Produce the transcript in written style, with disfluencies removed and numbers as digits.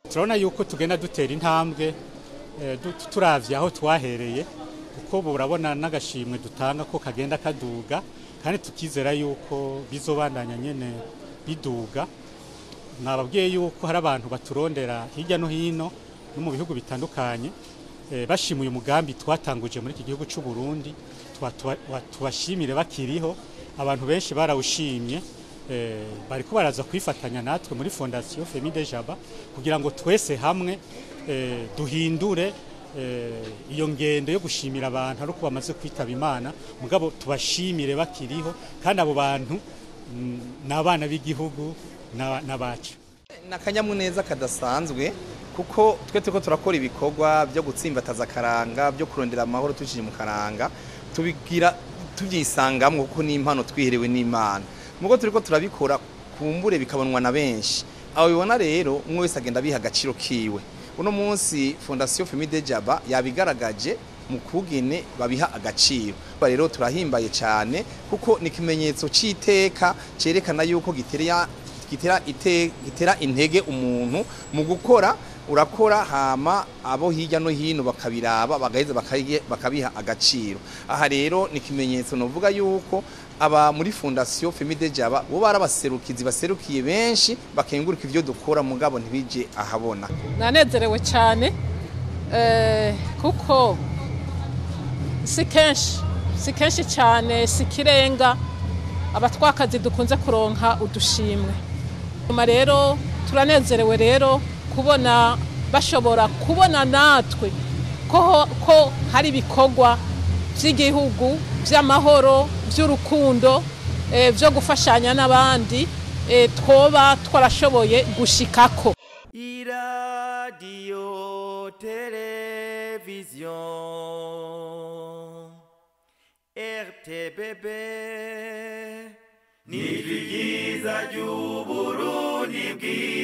turabona yuko tugenda dutera intambwe turavye aho twahereye kuko burabona n'agashimwe dutanga ko kagenda kaduga kandi tukizera yuko bizobandanya nyene biduga. Nababwiye yuko hari abantu baturondera hirya no hino no mu bihugu bitandukanye bashimuye umugambi twatanguje muri iki gihugu cy'u Burundi, tubashimire bakiriho. Abantu benshi barawushimye, bariko baraza kwifatanya natwe muri Fondation Famille Jaba kugira ngo twese hamwe duhindure iyo ngendo yo gushimira abantu ari uko bamaze kwitaba Imana, mugabo tubashimire bakiriho kandi abo bantu n'abana b'igihugu n'abacu. Nakanyamuneza kadasanzwe kuko twe turiko turakora ibikorwa byo gutsimbataza karanga, byo kurondera amahoro tucije mu karanga, tubigira tubyisangamwe kuko ni impano twiherewe n'Imana. Mugo turiko turabikora kumbure bikabonwa na benshi. Aho bibona rero umwe wese agenda biha agaciro kiwe. Uno munsi Fondation Famille Jaba yabigaragaje mu kugene babiha agaciro. Rero turahimbaye cyane kuko ni kimenyetso citeka cerekana yuko gitera intege umuntu mu gukora, urakora hama abo hirya no hino bakabiraba bagaheza bakabiha agaciro. Aha rero ni kimenyetso novuga yuko aba muri Fondation Famille Jaba bo barabaserukizi baserukiye benshi bakengurika ivyo dukora mugabo ntibije ahabona. Nanezerewe cyane kuko si kenshi cyane sikirenga abatwakazi dukunze kuronka udushimwe. Nyuma rero turanezerewe rero kubona bashobora kubona natwe ko hari ibikorwa by'igihugu by'amahoro by'urukundo byo gufashanya n'abandi twoba twarashoboye gushikako. Radio Television RTBB ni vyiza ry'Uburundi bwiza.